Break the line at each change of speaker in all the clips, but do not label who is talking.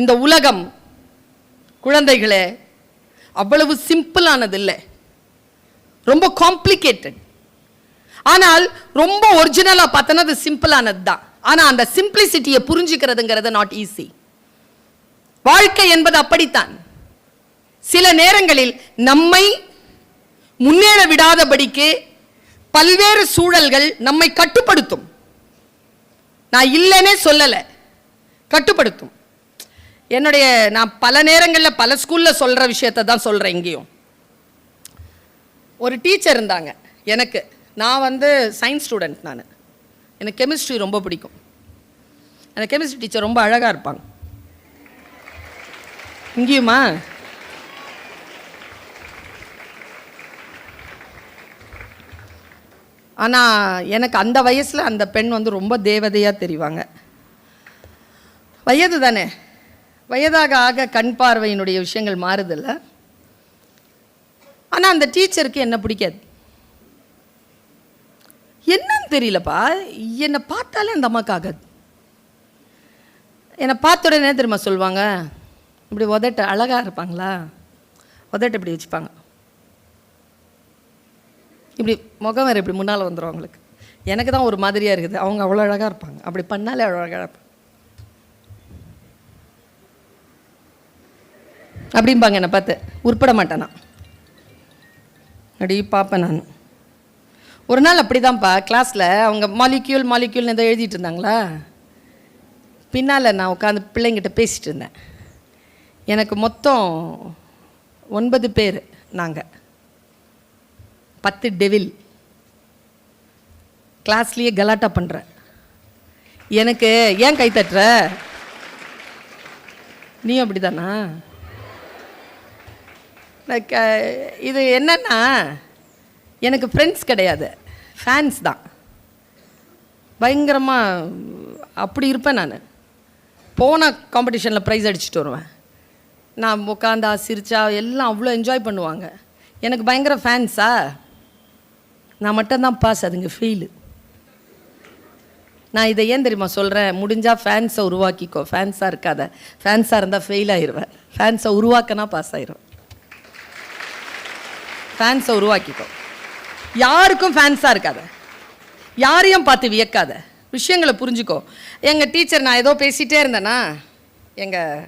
இந்த உலகம் குழந்தைகளே அவ்வளவு சிம்பிளானது இல்லை, ரொம்ப காம்ப்ளிகேட்டட். ஆனால் ரொம்ப ஒரிஜினலா பார்த்தனா அது சிம்பிளானது தான். ஆனா அந்த சிம்பிளிசிட்டியை புரிஞ்சுக்கிறதுங்கிறது நாட் ஈஸி. வாழ்க்கை என்பது அப்படித்தான். சில நேரங்களில் நம்மை முன்னேற விடாதபடிக்கு பல்வேறு சூழல்கள் நம்மை கட்டுப்படுத்தும். நான் இல்லைன்னே சொல்லலை, கட்டுப்படுத்தும். நான் பல நேரங்களில் பல ஸ்கூலில் சொல்கிற விஷயத்தை தான் சொல்கிறேன். இங்கேயும் ஒரு டீச்சர் இருந்தாங்க எனக்கு. நான் சயின்ஸ் ஸ்டூடெண்ட். எனக்கு கெமிஸ்ட்ரி ரொம்ப பிடிக்கும். அந்த கெமிஸ்ட்ரி டீச்சர் ரொம்ப அழகாக இருப்பாங்க. இங்கேயுமா ஆனால் எனக்கு அந்த வயசில் அந்த பெண் ரொம்ப தேவதையாக தெரிவாங்க. வயது தானே, வயதாக ஆக கண் பார்வையினுடைய விஷயங்கள் மாறுதில்ல. ஆனால் அந்த டீச்சருக்கு என்ன பிடிக்காது, என்னன்னு தெரியலப்பா. என்னை பார்த்தாலே அந்த அம்மாவுக்கு ஆகாது. என்னை பார்த்த உடனே தெரியுமா சொல்லுவாங்க, இப்படி உதட்ட அழகாக இருப்பாங்களா, உதட்ட இப்படி வச்சுப்பாங்க, இப்படி முகம் வேறு இப்படி முன்னால் வந்துடும் அவங்களுக்கு. எனக்கு தான் ஒரு மாதிரியாக இருக்குது, அவங்க அவ்வளோ அழகாக இருப்பாங்க, அப்படி பண்ணாலே அவ்வளோ அழகாக இருப்பாங்க அப்படிம்பாங்க. என்னை பார்த்து உருப்பட மாட்டேன் நான், அப்படி பார்ப்பேன் நான். ஒரு நாள் அப்படி தான்ப்பா கிளாஸில் அவங்க மாலிக்யூல்னு ஏதோ எழுதிட்டு இருந்தாங்களா, பின்னால் நான் உட்காந்து பிள்ளைங்கிட்ட பேசிகிட்டு இருந்தேன். எனக்கு மொத்தம் 9 பேர், நாங்கள் 10 டெவில். கிளாஸ்லேயே கலாட்டா பண்ணுறேன். எனக்கு ஏன் கை தட்டுற, நீ அப்படி தானா? இது என்னன்னா, எனக்கு ஃப்ரெண்ட்ஸ் கிடையாது, ஃபேன்ஸ் தான். பயங்கரமாக அப்படி இருப்பேன் நான். போன காம்படிஷனில் ப்ரைஸ் அடிச்சுட்டு வருவேன். நான் உட்காந்தா சிரிச்சா எல்லாம் அவ்வளோ என்ஜாய் பண்ணுவாங்க. எனக்கு பயங்கர ஃபேன்ஸா, நான் மட்டும்தான் பாஸ், அதுங்க ஃபெயிலு. நான் இதை ஏன் தெரியுமா சொல்கிறேன், முடிஞ்சால் ஃபேன்ஸை உருவாக்கிக்கோ, ஃபேன்ஸாக இருக்காத. ஃபேன்ஸாக இருந்தால் ஃபெயில் ஆயிடுவேன், ஃபேன்ஸை உருவாக்கினா பாஸ் ஆயிடுவேன். ஃபேன்ஸை உருவாக்கிக்கோ, யாருக்கும் ஃபேன்ஸாக இருக்காத, யாரையும் பார்த்து வியக்காத, விஷயங்களை புரிஞ்சுக்கோ. எங்கள் டீச்சர், நான் ஏதோ பேசிகிட்டே இருந்தேன்னா, எங்கள்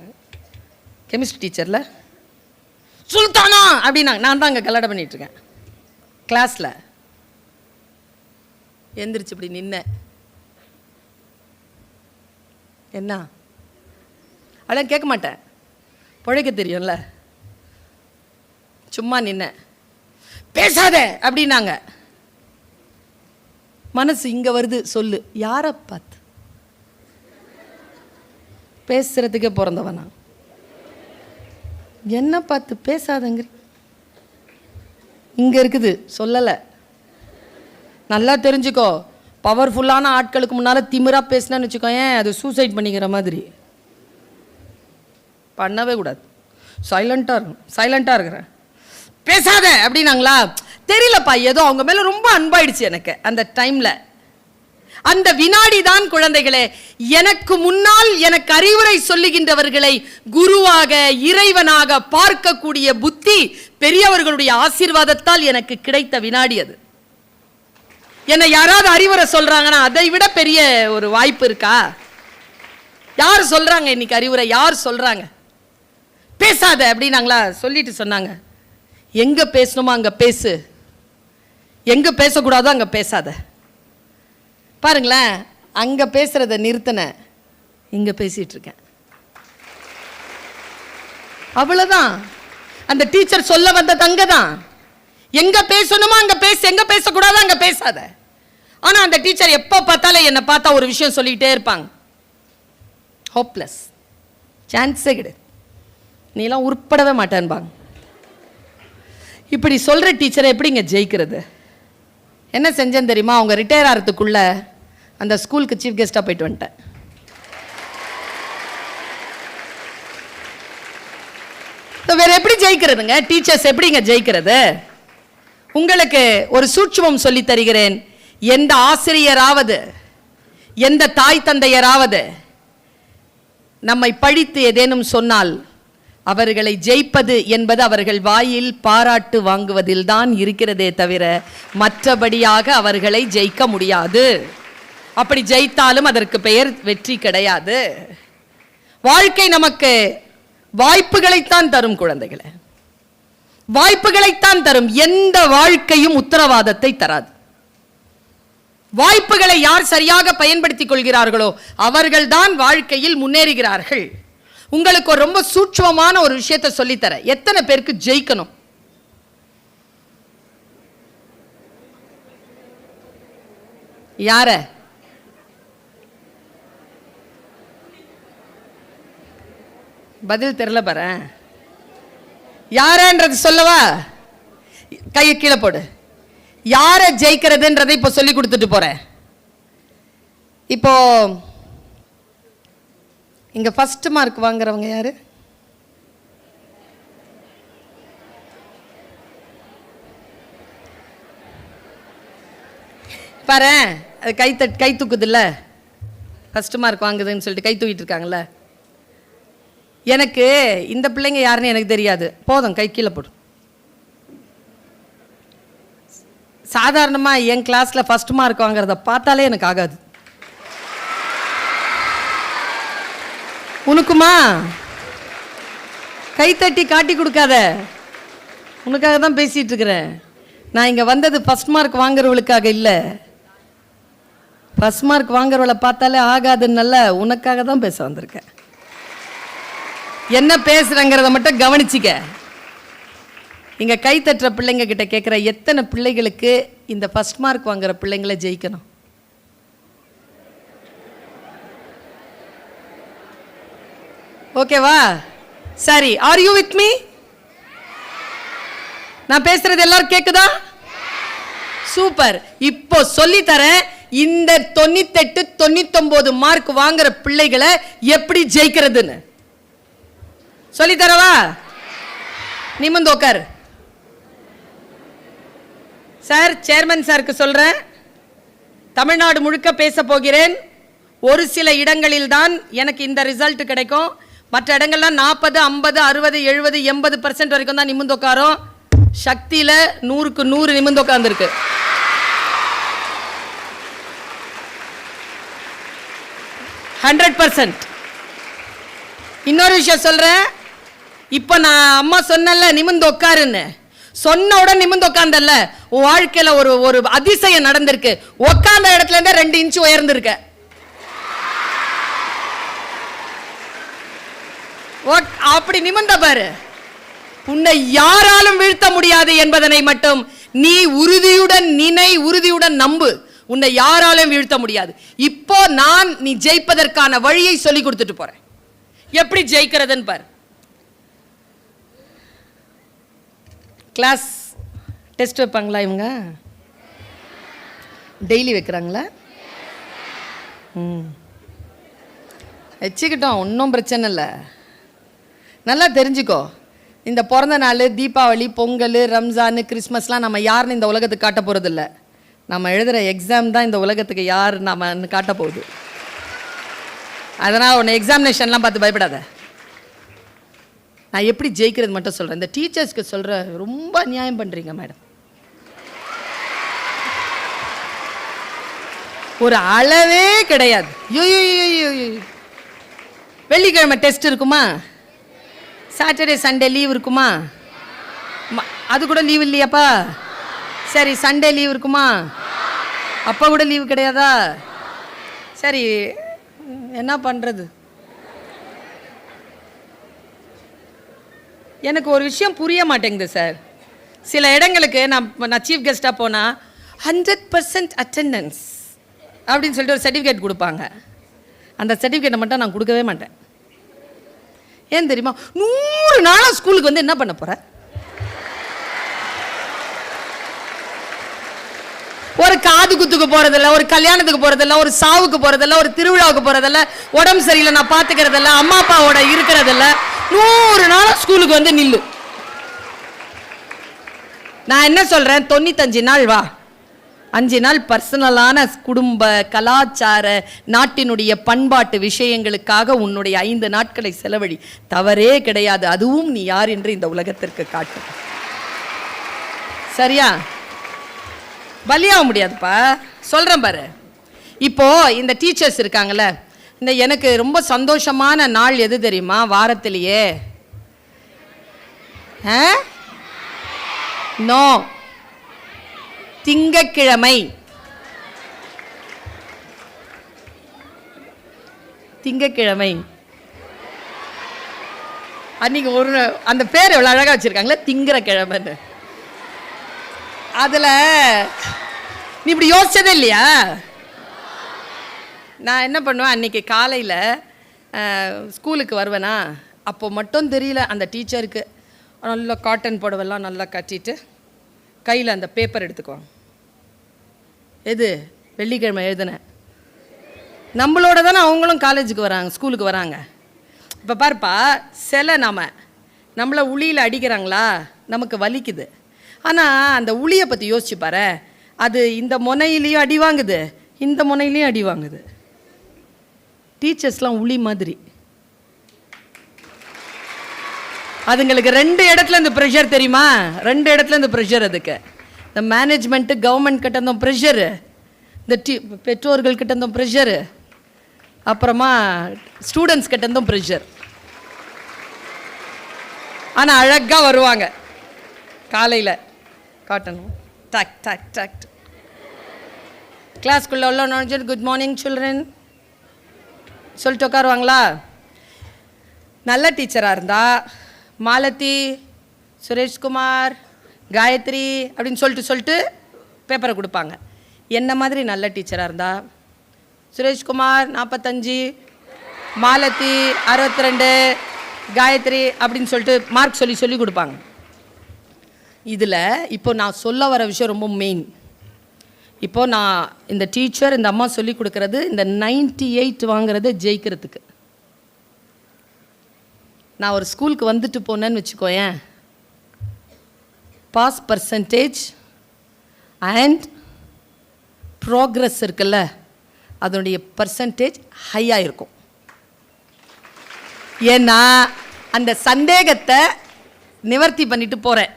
கெமிஸ்ட்ரி டீச்சரில் சுல்தானா அப்படின்னாங்க. நான் தான் அங்கே கலாட்டம் பண்ணிகிட்ருக்கேன் கிளாஸில். எந்திரிச்சு இப்படி நின்ன, என்ன அதான் கேட்க மாட்டேன், பிழைக்க தெரியும்ல, சும்மா நின்ன. பேசாத அப்படின்னாங்க. மனசு இங்கே வருது, சொல்லு யாரை பார்த்து பேசுறதுக்கே பிறந்தவனா, என்ன பார்த்து பேசாதங்கிற இங்கே இருக்குது, சொல்லலை. நல்லா தெரிஞ்சுக்கோ, பவர்ஃபுல்லான ஆட்களுக்கு முன்னால் திமிராக பேசினான்னு வச்சுக்கோ, ஏன் அது சூசைட் பண்ணிக்கிற மாதிரி. பண்ணவே கூடாது, சைலண்ட்டாக இருக்கிறேன். பேசாத அப்படின்னாங்களா, தெரியலப்பா, ஏதோ அவங்க மேலே ரொம்ப அன்பாயிடுச்சு எனக்கு அந்த டைமில். அந்த வினாடி தான் குழந்தைகளே, எனக்கு முன்னால் எனக்கு அறிவுரை சொல்லுகின்றவர்களை குருவாக இறைவனாக பார்க்கக்கூடிய புத்தி பெரியவர்களுடைய ஆசீர்வாதத்தால் எனக்கு கிடைத்த வினாடி அது. என்னை யாராவது அறிவுரை சொல்றாங்கன்னா அதை விட பெரிய ஒரு வாய்ப்பு இருக்கா? யார் சொல்றாங்க இன்னைக்கு அறிவுரை? யார் சொல்றாங்க? பேசாத அப்படின்னாங்களா, சொல்லிட்டு சொன்னாங்க, எங்க பேசணுமோ அங்க பேசு, எங்க பேசக்கூடாதோ அங்க பேசாத. பாருங்களேன், அங்க பேசுறத நிறுத்தின, இங்க பேசிட்டு இருக்கேன். அவ்வளவுதான். அந்த டீச்சர் சொல்ல வந்தது அங்கதான். எங்க பேசணுமோ அங்க பேசு, எங்க பேசக்கூடாதோ அங்க பேசாத. ஆனா அந்த டீச்சர் எப்ப பார்த்தாலும் என்னை பார்த்தா ஒரு விஷயம் சொல்லிட்டே இருப்பாங்க, ஹோப்லெஸ், சான்ஸே கிடையாது, நீலாம் உருப்படவே மாட்டேன்பாங்க. இப்படி சொல்ற டீச்சரை எப்படிங்க ஜெயிக்கிறது? என்ன செஞ்சேன்னு தெரியுமா? அவங்க ரிட்டையர் ஆகிறதுக்குள்ள அந்த ஸ்கூலுக்கு சீஃப் கெஸ்டாக போயிட்டு வந்துட்டேன். வேற எப்படி ஜெயிக்கிறதுங்க? டீச்சர்ஸ் எப்படிங்க ஜெயிக்கிறது? உங்களுக்கு ஒரு சூட்சுமம் சொல்லி தருகிறேன். எந்த ஆசிரியராவது, எந்த தாய் தந்தையராவது நம்மை பழித்து ஏதேனும் சொன்னால் அவர்களை ஜெயிப்பது என்பது அவர்கள் வாயில் பாராட்டு வாங்குவதில் தான் இருக்கிறதே தவிர மற்றபடியாக அவர்களை ஜெயிக்க முடியாது. அப்படி ஜெயித்தாலும் அதற்கு பெயர் வெற்றி கிடையாது. வாழ்க்கை நமக்கு வாய்ப்புகளைத்தான் தரும் குழந்தைகளை, வாய்ப்புகளைத்தான் தரும். எந்த வாழ்க்கையும் உத்தரவாதத்தை தராது. வாய்ப்புகளை யார் சரியாக பயன்படுத்திக் கொள்கிறார்களோ அவர்கள்தான் வாழ்க்கையில் முன்னேறுகிறார்கள். உங்களுக்கு ஒரு ரொம்ப சூட்சமமான ஒரு விஷயத்தை சொல்லித்தர. எத்தனை பேருக்கு ஜெயிக்கணும்? யார? பதில் தெரியல பாரு. யாரன்றது சொல்லவா? கையை கீழே போடு. யார ஜெயிக்கிறதுன்றதை இப்போ சொல்லி கொடுத்துட்டு போறேன். இப்போ இங்க ஃபர்ஸ்ட் மார்க் வாங்குறவங்க யாரு? பாரு, அது கை தூக்குது இல்ல, ஃபர்ஸ்ட் மார்க் வாங்குதுன்னு சொல்லிட்டு கை தூக்கிட்டு இருக்காங்கல்ல. எனக்கு இந்த பிள்ளைங்க யாருன்னு எனக்கு தெரியாது. போதும், கை கீழே போடும். சாதாரணமாக என் கிளாஸில் ஃபர்ஸ்ட் மார்க் வாங்குறத பார்த்தாலே எனக்கு ஆகாது. உனக்குமா? கைத்தட்டி காட்டி கொடுக்காத. உனக்காக தான் பேசிட்டு இருக்கிறேன். நான் இங்கே வந்தது ஃபர்ஸ்ட் மார்க் வாங்குறவளுக்காக இல்லை. ஃபர்ஸ்ட் மார்க் வாங்குறவளை பார்த்தாலே ஆகாதுன்னு உனக்காக தான் பேச வந்திருக்கேன். என்ன பேசுறங்கிறத மட்டும் கவனிச்சிக்க. இங்க கை தட்டுற பிள்ளைங்க கிட்ட கேட்குற, எத்தனை பிள்ளைகளுக்கு இந்த ஃபர்ஸ்ட் மார்க் வாங்குற பிள்ளைங்களை ஜெயிக்கணும்? ஓகேவா? சரி, ஆர் யூ வித் மீ? நான் பேசுறது எல்லாரும் கேக்குதா? சூப்பர். இப்போ சொல்லி தரேன், இந்த 98 99 மார்க் வாங்குற பிள்ளைகளை எப்படி ஜெயிக்கிறதுன்னு சொல்லி தரவா? நிமிர்ந்து உட்கார். சார், சேர்மன் சாருக்கு சொல்றேன், தமிழ்நாடு முழுக்க பேச போகிறேன். ஒரு சில இடங்களில் தான் எனக்கு இந்த ரிசல்ட் கிடைக்கும். மற்ற இடங்கள்லாம் 40, 50, 60, 70, 80% வரைக்கும் தான் நிமிர்ந்து உட்காரும். சக்தியில 100க்கு 100 நிமிர்ந்து உட்கார்ந்துருக்கு. இன்னொரு விஷயம் சொல்றேன். இப்ப நான் அம்மா சொன்னல நிமிர்ந்து உட்காருன்னு, சொன்ன உடனே நிமிர்ந்து உட்கார்ந்தல்ல, உன் வாழ்க்கையில ஒரு அதிசயம் நடந்திருக்கு. உட்கார்ந்த இடத்துல இருந்து 2 இன்ச் உயர்ந்திருக்க. அப்படி நிமிர்ந்த பாரு. உன்னை யாராலும் வீழ்த்த முடியாது என்பதனை மட்டும் நீ உறுதியுடன் நினை, உறுதியுடன் நம்பு. உன்னை யாராலும் வீழ்த்த முடியாது. இப்போ நான் நீ ஜெயிப்பதற்கான வழியை சொல்லி கொடுத்துட்டு போறேன். எப்படி ஜெயிக்கிறதுன்னு பாரு. கிளாஸ் டெஸ்ட் வைப்பாங்களா இவங்க? டெய்லி வைக்கிறாங்களா? வச்சுக்கிட்டோம், ஒன்றும் பிரச்சனை இல்லை. நல்லா தெரிஞ்சுக்கோ, இந்த பிறந்த நாள், தீபாவளி, பொங்கல், ரம்ஜான், கிறிஸ்மஸ்லாம் நம்ம யாருன்னு இந்த உலகத்துக்கு காட்ட போகிறது இல்லை. நம்ம எழுதுகிற எக்ஸாம் தான் இந்த உலகத்துக்கு யார் நம்ம காட்ட போகுது. அதனால் உன்னை எக்ஸாமினேஷன்லாம் பார்த்து பயப்படாத. நான் எப்படி ஜெயிக்கிறது மட்டும் சொல்கிறேன். இந்த டீச்சர்ஸ்க்கு சொல்கிற, ரொம்ப அநியாயம் பண்ணுறீங்க மேடம். ஒரு அளவே கிடையாது. வெள்ளிக்கிழமை டெஸ்ட் இருக்குமா? சாட்டர்டே சண்டே லீவ் இருக்குமா? அது கூட லீவ் இல்லையாப்பா? சரி, சண்டே லீவ் இருக்குமா? அப்போ கூட லீவு கிடையாதா? சரி, என்ன பண்ணுறது? எனக்கு ஒரு விஷயம் புரிய மாட்டேங்குது சார். சில இடங்களுக்கு நான் சீஃப் கெஸ்ட்டாக போனால் 100% அட்டெண்டன்ஸ் அப்படின்னு சொல்லிட்டு ஒரு சர்டிஃபிகேட் கொடுப்பாங்க. அந்த சர்டிஃபிகேட்டை மட்டும் நான் கொடுக்கவே மாட்டேன். ஏன் தெரியுமா? 100 நாளாக ஸ்கூலுக்கு வந்து என்ன பண்ண போகிற? ஒரு காது குத்துக்கு போகிறதில்ல, ஒரு கல்யாணத்துக்கு போகிறதில்ல, ஒரு சாவுக்கு போகிறதில்ல, ஒரு திருவிழாவுக்கு போகிறதில்ல, உடம்பு சரியில்லை நான் பார்த்துக்கிறதில்ல, அம்மா அப்பாவோட இருக்கிறதில்ல. 100 நாளாக ஸ்கூலுக்கு வந்து நில்லு. நான் என்ன சொல்கிறேன், 95 நாள் வா. 5 நாள் பர்சனலான குடும்ப கலாச்சார நாட்டினுடைய பண்பாட்டு விஷயங்களுக்காக உன்னுடைய 5 நாட்களை செலவழி, தவறே கிடையாது. அதுவும் நீ யார் என்று இந்த உலகத்திற்கு காட்டு. சரியா? பலியாக முடியாதுப்பா, சொல்றேன் பாரு. இப்போ இந்த டீச்சர்ஸ் இருக்காங்கல்ல, இந்த எனக்கு ரொம்ப சந்தோஷமான நாள் எது தெரியுமா வாரத்திலேயே? நோ, திங்கக்கிழமை. திங்கக்கிழமை அன்னைக்கு ஒரு அந்த பேர் எவ்வளோ அழகாக வச்சிருக்காங்களே, திங்கிற கிழமைன்னு. அதில் நீ இப்படி யோசிச்சதே இல்லையா? நான் என்ன பண்ணுவேன், அன்றைக்கி காலையில் ஸ்கூலுக்கு வருவேனா, அப்போ மட்டும் தெரியல அந்த டீச்சருக்கு நல்லா காட்டன் புடவெல்லாம் நல்லா கட்டிட்டு கையில் அந்த பேப்பர் எடுத்துக்குவாங்க. எது வெள்ளிக்கிழமை எழுதுனேன். நம்மளோட தானே அவங்களும் காலேஜுக்கு வராங்க, ஸ்கூலுக்கு வராங்க. இப்போ பாருப்பா, சில நம்மளை உளியில் அடிக்கிறாங்களா, நமக்கு வலிக்குது. ஆனால் அந்த உளியை பற்றி யோசிச்சு பாரு, அது இந்த முனையிலையும் அடி வாங்குது, இந்த முனையிலையும் அடி வாங்குது. டீச்சர்ஸ்லாம் உளி மாதிரி. அதுங்களுக்கு 2 இடத்துல இந்த ப்ரெஷர் தெரியுமா? 2 இடத்துல இந்த ப்ரெஷர். அதுக்கு இந்த மேனேஜ்மெண்ட்டு கவர்மெண்ட் கிட்ட இருந்தோம் ப்ரெஷரு, இந்த பெற்றோர்கள் கிட்ட இருந்தோம் ப்ரெஷரு, அப்புறமா ஸ்டூடெண்ட்ஸ் கிட்ட இருந்தோம் ப்ரெஷர். ஆனால் அழகாக வருவாங்க காலையில் காட்டணும், டக் டக் டக். கிளாஸ்க்குள்ளே உள்ள நுழைஞ்சு குட் மார்னிங் சில்ட்ரன் சொல்லிட்டு உட்காருவாங்களா? நல்ல டீச்சராக இருந்தால் மாலதி, சுரேஷ்குமார், காயத்ரி அப்படின்னு சொல்லிட்டு பேப்பரை கொடுப்பாங்க. என்ன மாதிரி நல்ல டீச்சராக இருந்தால் சுரேஷ்குமார் 45, மாலதி 62, காயத்ரி அப்படின்னு சொல்லிட்டு மார்க் சொல்லி கொடுப்பாங்க. இதில் இப்போ நான் சொல்ல வர விஷயம் ரொம்ப மெயின். இப்போது நான் இந்த டீச்சர், இந்த அம்மா சொல்லி கொடுக்கறது இந்த 98 வாங்குறத ஜெயிக்கிறதுக்கு. நான் ஒரு ஸ்கூலுக்கு வந்துட்டு போனேன்னு வச்சுக்கோயேன், பாஸ் பர்சன்டேஜ் அண்ட் ப்ரோக்ரஸ் இருக்குல்ல, அதனுடைய பர்சன்டேஜ் ஹையாக இருக்கும். ஏன்னா அந்த சந்தேகத்தை நிவர்த்தி பண்ணிட்டு போகிறேன்.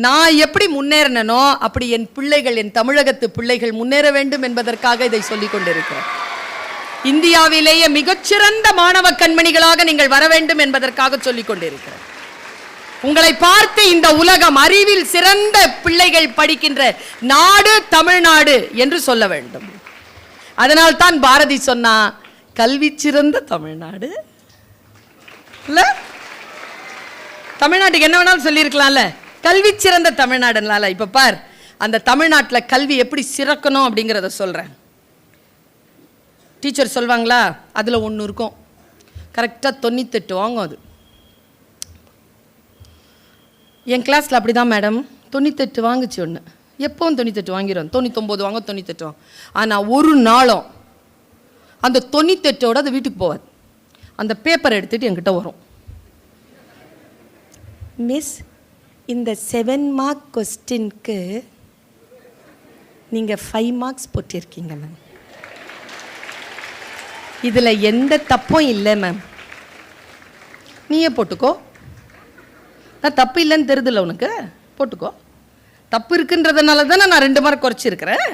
நான் எப்படி முன்னேறினோ அப்படி என் பிள்ளைகள், என் தமிழகத்து பிள்ளைகள் முன்னேற வேண்டும் என்பதற்காக இதை சொல்லிக் கொண்டிருக்கிறேன். இந்தியாவிலேயே மிகச்சிறந்த மாணவ கண்மணிகளாக நீங்கள் வர வேண்டும் என்பதற்காக சொல்லிக் கொண்டிருக்கிறேன். உங்களை பார்த்து இந்த உலகம் அறிவில் சிறந்த பிள்ளைகள் படிக்கின்ற நாடு தமிழ்நாடு என்று சொல்ல வேண்டும். அதனால் தான் பாரதி சொன்னா, கல்வி சிறந்த தமிழ்நாடு. இல்ல, தமிழ்நாட்டுக்கு என்ன வேணாலும் சொல்லியிருக்கலாம்ல, கல்வி சிறந்த தமிழ்நாடுனால. இப்போ பார், அந்த தமிழ்நாட்டில் கல்வி எப்படி சிறக்கணும் அப்படிங்கிறத சொல்கிறேன். டீச்சர் சொல்வாங்களா, அதில் ஒன்று இருக்கும், கரெக்டாக 98 வாங்கும். அது என் கிளாஸில் அப்படி தான் மேடம், 98 வாங்குச்சு ஒன்று. எப்போவும் 98 வாங்கிடும், 99 வாங்க, 98 வாங்க. ஆனால் ஒரு நாளும் அந்த 98ஓட அது வீட்டுக்கு போவாது. அந்த பேப்பரை எடுத்துகிட்டு என்கிட்ட வரும், மிஸ் இந்த 7 மார்க் கொஸ்டின்க்கு நீங்கள் 5 மார்க்ஸ் போட்டிருக்கீங்க மேம், இதில் எந்த தப்பும் இல்லை மேம், நீயே போட்டுக்கோ. நான் தப்பு இல்லைன்னு தெரியுதுல்ல உனக்கு, போட்டுக்கோ. தப்பு இருக்குன்றதுனால தானே நான் 2 மார்க் குறைச்சிருக்கிறேன்.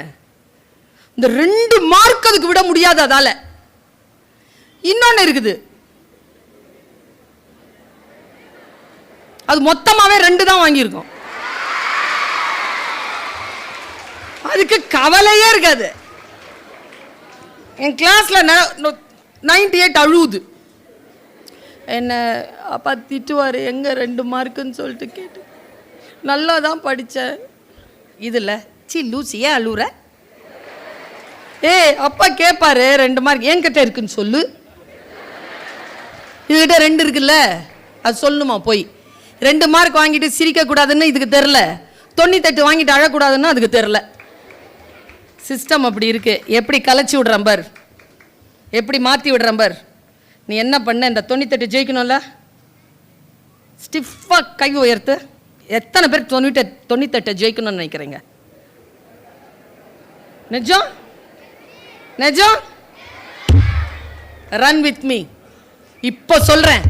இந்த 2 மார்க் அதுக்கு விட முடியாது. அதால இன்னொன்று இருக்குது, அது மொத்தமாகவே 2 தான் வாங்கியிருக்கோம். அதுக்கு கவலையே இருக்காது. என் கிளாஸில் 98 அழுவுது. என்ன அப்பா திட்டுவார், எங்கே 2 மார்க்குன்னு சொல்லிட்டு கேட்டு, நல்லா தான் படித்தேன். இதில் சி லூசி ஏன் அழுவுற? அப்பா கேட்பாரு 2 மார்க் என்கிட்ட இருக்குன்னு சொல்லு. இதுகிட்ட 2 இருக்குல்ல, அது சொல்லணுமா போய்? 2 மார்க் வாங்கிட்டு சிரிக்கக்கூடாதுன்னு இதுக்கு தெரில, 98 வாங்கிட்டு அழக்கூடாதுன்னு அதுக்கு தெரில. சிஸ்டம் அப்படி இருக்கு. எப்படி கலைச்சி விடுறேன் பார், எப்படி மாற்றி விடுறேன் பார். நீ என்ன பண்ண, இந்த 98 ஜெயிக்கணும்ல, ஸ்டிஃபாக கை உயர்த்து. எத்தனை பேர் 98 ஜெயிக்கணும்னு நினைக்கிறீங்க? நிஜம் நிஜம். Run with me. இப்போ சொல்றேன்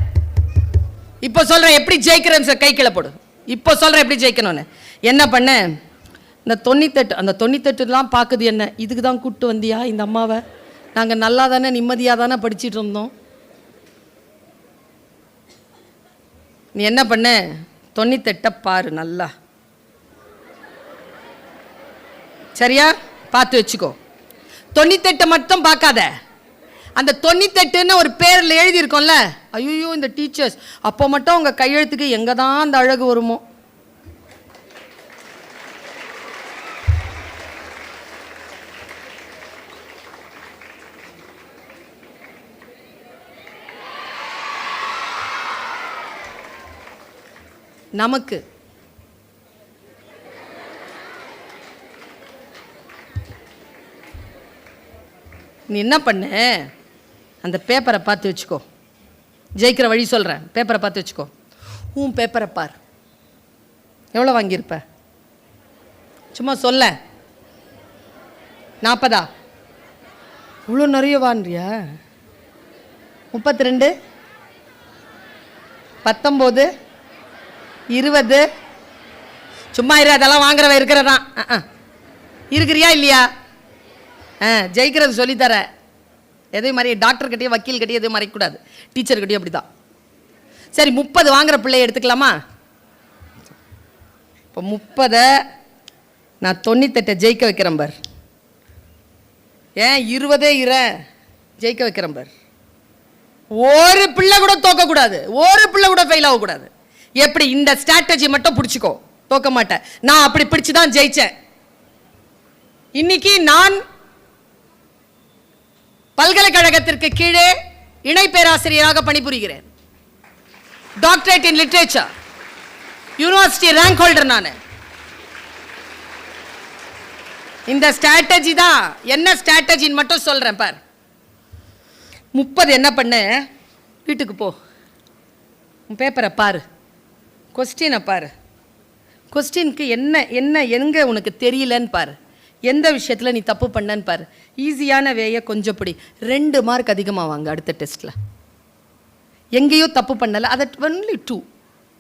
எப்படி ஜெயிக்கிறேன் சார். கை கீழே போடு. இப்போ சொல்றேன் எப்படி ஜெயிக்கணும்னு. என்ன பண்ண, இந்த 98 அந்த 98 பார்க்குது என்ன, இதுக்கு தான் கூப்பிட்டு வந்தியா இந்த அம்மாவை? நாங்கள் நல்லா தானே நிம்மதியாக தானே படிச்சுட்டு இருந்தோம். நீ என்ன பண்ண, 98 பாரு நல்லா, சரியா பார்த்து வச்சுக்கோ. 98 மட்டும் பார்க்காத, அந்த 98ன்னு ஒரு பேரில் எழுதியிருக்கோம்ல. ஐயோ இந்த டீச்சர்ஸ் அப்போ மட்டும் அவங்க கையெழுத்துக்கு எங்கே தான் அந்த அழகு வருமோ. நமக்கு நீ என்ன பண்ண, அந்த பேப்பரை பார்த்து வச்சுக்கோ. ஜெயிக்கிற வழி சொல்கிறேன். பேப்பரை பார்த்து வச்சுக்கோ. உன் பேப்பரை பார், எவ்வளோ வாங்கியிருப்ப? சும்மா சொல்ல. 40? இவ்வளோ நிறைய வாங்கிறியா? 32, 19, 20. சும்மா இரு, அதெல்லாம் வாங்குறவ இருக்கிறதான். இருக்கிறியா இல்லையா? ஜெயிக்கிறது சொல்லித்தர. எதே மாதிரி டாக்டர் கிட்டே வக்கீல் கிட்டே எதுவும் மறைக்கூடாது. டீச்சர் கிட்டே அப்படி தான். சரி 30 வாங்குற பிள்ளைய எடுத்துக்கலாமா? இப்போ 30 நான் 98 ஜெயிக்க வைக்கிறேன் பார். ஏன் 20 ஜெயிக்க வைக்கிறேன் பார். ஒரு பிள்ளை கூட தோக்கக்கூடாது, ஒரு பிள்ளை கூட ஃபெயில் ஆகக்கூடாது. எப்படி? இந்த ஸ்ட்ராட்டஜி மட்டும் பிடிச்சிக்கோ, தோக்க மாட்டேன். நான் அப்படி பிடிச்சு தான் ஜெயிச்சேன். இன்னைக்கு நான் பல்கலைக்கழகத்திற்கு கீழே இணை பேராசிரியராக பணிபுரிகிறேன். Doctorate in literature, university rank holder நான். இந்த ஸ்ட்ராட்டஜி தான். என்ன ஸ்ட்ராட்டஜின்னு மட்டும் சொல்றேன் பார். 30 என்ன பண்ண, வீட்டுக்கு போ, உன் பேப்பரை பாரு, கொஸ்டினை பாரு. கொஸ்டினுக்கு என்ன என்ன எங்கே உனக்கு தெரியலன்னு பாரு, எந்த விஷயத்தில் நீ தப்பு பண்ணன்னு பாரு. ஈஸியான வேயை கொஞ்சம் படி. 2 மார்க் அதிகமாக வாங்க அடுத்த டெஸ்ட்டில். எங்கேயோ தப்பு பண்ணலை, அதை ஒன்லி 2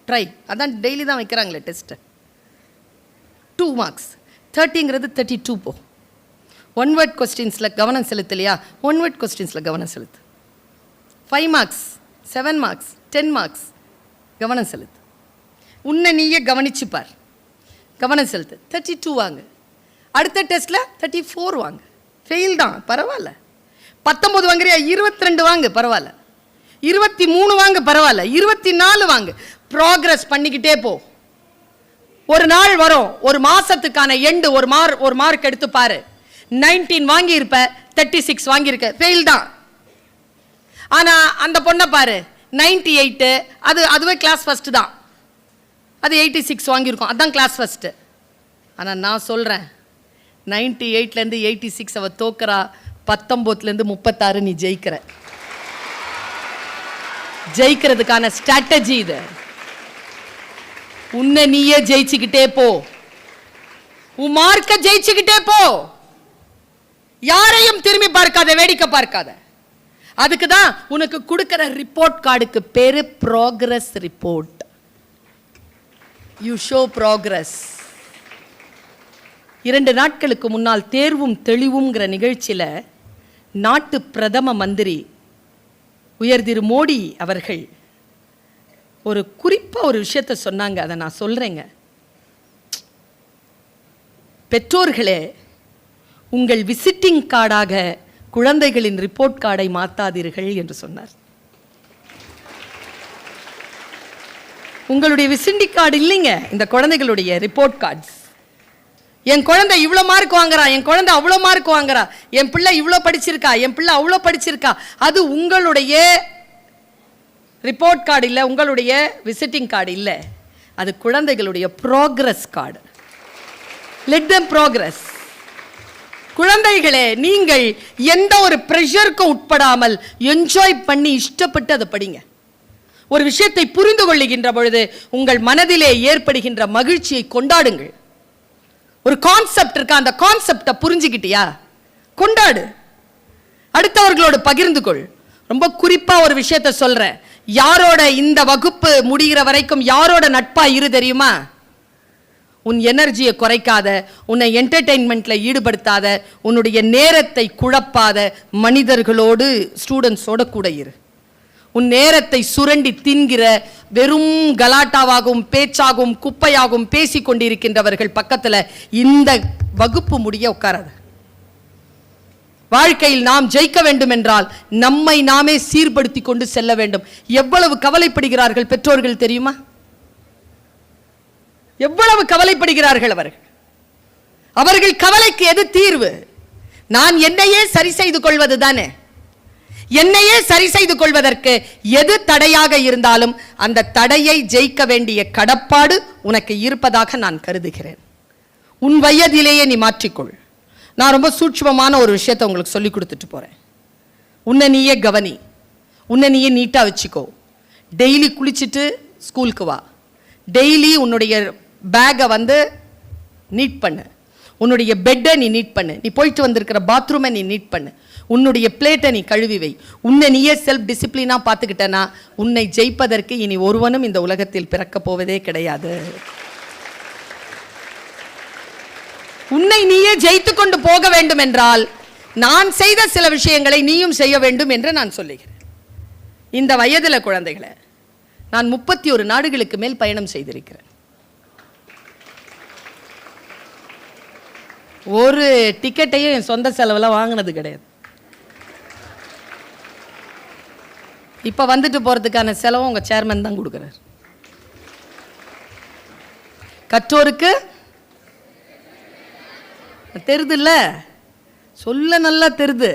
ட்ரை. அதான் டெய்லி தான் வைக்கிறாங்களே டெஸ்ட்டு. 2 மார்க்ஸ் 30ங்கிறது 32 போ. 1 வேர்ட் கொஸ்டின்ஸில் கவனம் செலுத்தலையா? 1 வேர்ட் கொஸ்டின்ஸில் கவனம் செலுத்து. 5 மார்க்ஸ், 7 மார்க்ஸ், 10 மார்க்ஸ் கவனம் செலுத்து. உன்னை நீயே கவனிச்சுப்பார், கவனம் செலுத்து. 32 வாங்க. அடுத்த டெஸ்ட்டில் 34 வாங்க. ஃபெயில் தான், பரவாயில்ல. 19 வாங்குறியா? 22 வாங்க, பரவாயில்ல. 23 வாங்க, பரவாயில்ல. 24 வாங்க. ப்ராக்ரஸ் பண்ணிக்கிட்டே போ. ஒரு நாள் வரும், ஒரு மாசத்துக்கான எண்டு ஒரு மார்க் எடுத்து பாரு. 19 வாங்கி இருப்ப, 36 வாங்கியிருக்க, ஃபெயில் தான். ஆனா அந்த பொண்ணை பாரு, 98, அதுவே கிளாஸ் ஃபர்ஸ்ட் தான். அது 86 வாங்கியிருக்கோம், அதுதான் கிளாஸ் ஃபர்ஸ்ட். ஆனா நான் சொல்றேன், 98லேருந்து 86 அவ தோக்குறா, 19லேருந்து 36 நீ ஜெயிக்கிற. ஜெயிக்கிறதுக்கான ஸ்ட்ராட்டஜி இது. உன்னை நீயே ஜெயிச்சுக்கிட்டே போ, உன் மார்க்க ஜெயிச்சுக்கிட்டே போ. யாரையும் திரும்பி பார்க்காத, வேடிக்கை பார்க்காத. அதுக்கு தான் உனக்கு கொடுக்கிற ரிப்போர்ட் கார்டுக்கு பேரு progress report. You show progress. 2 நாட்களுக்கு முன்னால் தேர்வும் தெளிவுங்கிற நிகழ்ச்சியில் நாட்டு பிரதம மந்திரி உயர் திரு மோடி அவர்கள் ஒரு குறிப்பாக ஒரு விஷயத்தை சொன்னாங்க. அதை நான் சொல்கிறேங்க. பெற்றோர்களே, உங்கள் விசிட்டிங் கார்டாக குழந்தைகளின் ரிப்போர்ட் கார்டை மாற்றாதீர்கள் என்று சொன்னார். உங்களுடைய விசிட்டிங் கார்டு இல்லைங்க, இந்த குழந்தைகளுடைய ரிப்போர்ட் கார்ட்ஸ். என் குழந்தை இவ்வளோ மார்க் வாங்குறா, என் குழந்தை அவ்வளோ மார்க் வாங்குறா, என் பிள்ளை இவ்வளோ படிச்சிருக்கா, என் பிள்ளை அவ்வளோ படிச்சிருக்கா. அது உங்களுடைய ரிப்போர்ட் கார்டு இல்லை, உங்களுடைய விசிட்டிங் கார்டு இல்லை. அது குழந்தைகளுடைய progress card. Let them progress. குழந்தைகளே, நீங்கள் எந்த ஒரு ப்ரெஷருக்கும் உட்படாமல் என்ஜாய் பண்ணி இஷ்டப்பட்டு அதை படிங்க. ஒரு விஷயத்தை புரிந்து கொள்ளுகின்ற பொழுது உங்கள் மனதிலே ஏற்படுகின்ற மகிழ்ச்சியை கொண்டாடுங்கள். ஒரு கான்செப்ட் இருக்கா, அந்த கான்செப்டை புரிஞ்சுக்கிட்டியா, கொண்டாடு, அடுத்தவர்களோடு பகிர்ந்து கொள். ரொம்ப குறிப்பா ஒரு விஷயத்தை சொல்றேன், யாரோட இந்த வகுப்பு முடிகிற வரைக்கும் யாரோட நட்பா இரு தெரியுமா? உன் எனர்ஜியை குறைக்காத, உன்னை என்டர்டெயின்மெண்ட்ல ஈடுபடுத்தாத, உன்னுடைய நேரத்தை குழப்பாத மனிதர்களோடு, ஸ்டூடெண்ட்ஸோட கூட இரு. உன் நேரத்தை சுரண்டி தின்கிற, வெறும் கலாட்டாவாகவும் பேச்சாகவும் குப்பையாகவும் பேசி கொண்டிருக்கின்றவர்கள் பக்கத்துல இந்த வகுப்பு முடிய உட்காராது. வாழ்க்கையில் நாம் ஜெயிக்க வேண்டும் என்றால் நம்மை நாமே சீர்படுத்தி கொண்டு செல்ல வேண்டும். எவ்வளவு கவலைப்படுகிறார்கள் பெற்றோர்கள் தெரியுமா? எவ்வளவு கவலைப்படுகிறார்கள் அவர்கள் கவலைக்கு எது தீர்வு? நான் என்னையே சரி செய்து கொள்வது தானே. என்னையே சரி செய்து கொள்வதற்கு எது தடையாக இருந்தாலும் அந்த தடையை ஜெயிக்க வேண்டிய கடப்பாடு உனக்கு இருப்பதாக நான் கருதுகிறேன். உன் வயதிலேயே நீ மாற்றிக்கொள். நான் ரொம்ப சூட்சமமான ஒரு விஷயத்தை உங்களுக்கு சொல்லி கொடுத்துட்டு போறேன். உன்னை நீயே கவனி, உன்னை நீயே நீட்டா வச்சுக்கோ. டெய்லி குளிச்சுட்டு ஸ்கூலுக்கு வா. டெய்லி உன்னுடைய பேக்கை வந்து நீட் பண்ணு. உன்னுடைய பெட்டை நீ நீட் பண்ணு. நீ போயிட்டு வந்திருக்கிற பாத்ரூமை நீ நீட் பண்ணு. உன்னுடைய பிளேட்டை நீ கழுவி வை. உன்னை நீயே செல்ஃப் டிசிப்ளினா பார்த்துக்கிட்டனா உன்னை ஜெயிப்பதற்கு இனி ஒருவனும் இந்த உலகத்தில் பிறக்க போவதே கிடையாது. உன்னை நீயே ஜெயித்து கொண்டு போக வேண்டும் என்றால் நான் செய்த சில விஷயங்களை நீயும் செய்ய வேண்டும் என்று நான் சொல்லுகிறேன். இந்த வயதில் குழந்தைகளை நான் 31 நாடுகளுக்கு மேல் பயணம் செய்திருக்கிறேன். ஒரு டிக்கெட்டையும் என் சொந்த செலவில் வாங்கினது கிடையாது. இப்போ வந்துட்டு போகிறதுக்கான செலவும் உங்கள் சேர்மன் தான் கொடுக்குறார். கற்றோருக்கு தெரிது இல்லை, சொல்ல நல்லா தெரிது.